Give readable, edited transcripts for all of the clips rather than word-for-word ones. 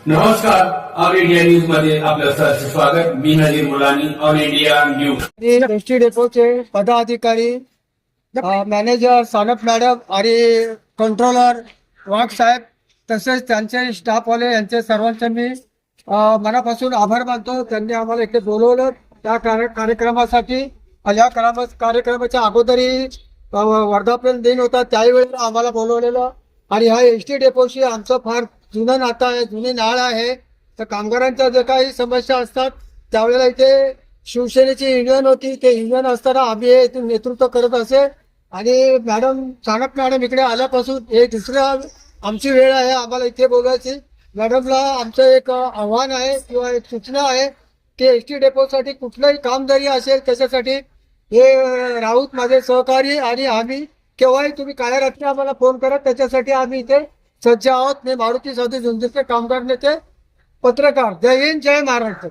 नमस्कार, all India news मध्ये आपलं सहर्ष स्वागत. मी नजीर मुलानी, ऑल इंडिया न्यूज. एसटी डेपोचे पदाधिकारी, मॅनेजर सानप मॅडम आणि कंट्रोलर वाघ साहेब तसेच त्यांचे स्टाफवाले यांचे सर्वांचे मी मनापासून आभार मानतो. त्यांनी आम्हाला इथे बोलवलं त्या कार्यक्रमासाठी. या कार्यक्रमाच्या अगोदरही वर्धापन दिन होता, त्यावेळी आम्हाला बोलवलेलं. आणि हा एसटी डेपोशी आमचं फार जुनं नातं आहे, जुनी नाळ आहे. तर कामगारांच्या ज्या काही समस्या असतात त्यावेळेला इथे शिवसेनेची युनियन होती, ते युनियन असताना आम्ही हे इथून नेतृत्व करत असे. आणि मॅडम चाणक मॅडम इकडे आल्यापासून हे दुसरं आमची वेळ आहे आम्हाला इथे बोलायची. मॅडमला आमचं एक आव्हान आहे किंवा एक सूचना आहे की एसटी डेपोसाठी कुठलंही काम जरी असेल त्याच्यासाठी हे राऊत माझे सहकारी आणि आम्ही केव्हाही तुम्ही काळ्या रात्री आम्हाला फोन करा, त्याच्यासाठी आम्ही इथे सज्ज आहोत. मी मारुती साधू झुंजचे कामगार नेते पत्रकार. जय हिंद, जय महाराष्ट्र.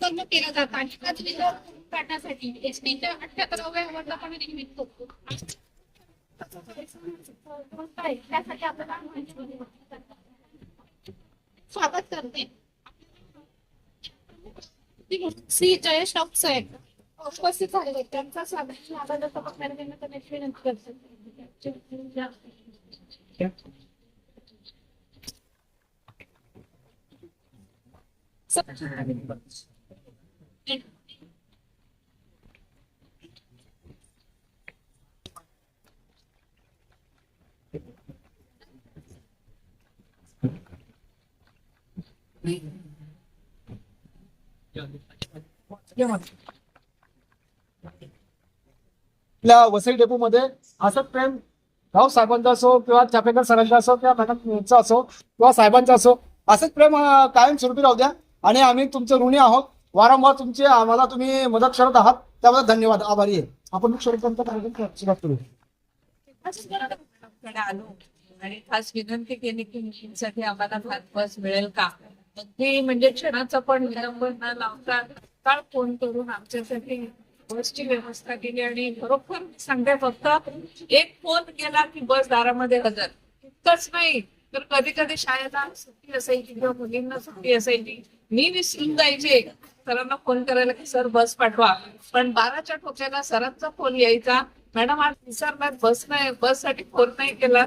कर्म केलं जातं आणि काढण्यासाठी एसटीच्या 78व्या वर्धापनानिमित्त त्यासाठी आपल्याला स्वागत करते. श्री जयेश साहेब उपस्थित झालेले त्यांचा स्वागत करण्याची विनंती करते. आपल्या वसई डेपो मध्ये असं प्रेम राव साहेबांचा असो किंवा चापेकर सरांचा असो किंवा मॅडम यांचा असो किंवा साहेबांचा असो, असंच प्रेम कायम स्वरूपी राहू द्या. आणि आम्ही तुमचे ऋणी आहोत. वारंवार तुमचे आम्हाला तुम्ही मदत करत आहात, त्याबद्दल धन्यवाद, आभारी आहे. आपण स्वरूपांचा कार्यक्रम सुरुवात करू. आलो आणि खास विनंती केली की मुलींसाठी आम्हाला बस मिळेल का. अगदी म्हणजे क्षणाचा पण विलंब न लावता काळ फोन करून आमच्यासाठी बसची व्यवस्था केली. आणि खरोखर सांगते, फक्त एक फोन केला की बस दारामध्ये हजर. इतकंच नाही तर कधी कधी शाळेला सुट्टी असायची किंवा मुलींना सुट्टी असायची, मी विसरून जायचे सरांना फोन करायला की सर बस पाठवा. पण 12च्या ठोक्याला सरांचा फोन यायचा, मॅडम आज विसरणार, बस साठी फोन नाही केला.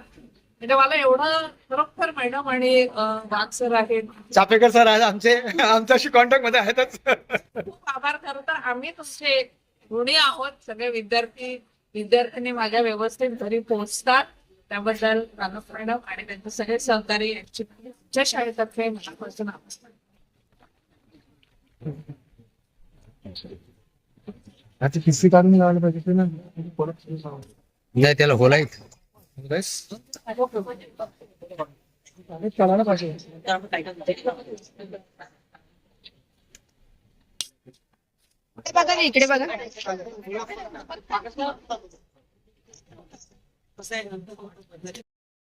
म्हणजे मला एवढं खरोखर मॅडम आणि वाघ सर आहेत, चापेकर सर आहेत आमचे, आमच्याशी कॉन्टॅक्ट मध्ये आहेतच. खूप आभार. खरं तर आम्ही तुमचे ऋणी आहोत. सगळे विद्यार्थ्यांनी माझ्या व्यवस्थित घरी पोहोचतात, त्याबद्दल रानप मॅडम आणि त्यांचे सगळे सहकारी यांच्या शाळेतर्फे मनापासून आभार. पिसी काढून लावलं पाहिजे ना, नाही त्याला बोलायचं चालायला पाहिजे. इकडे बघा.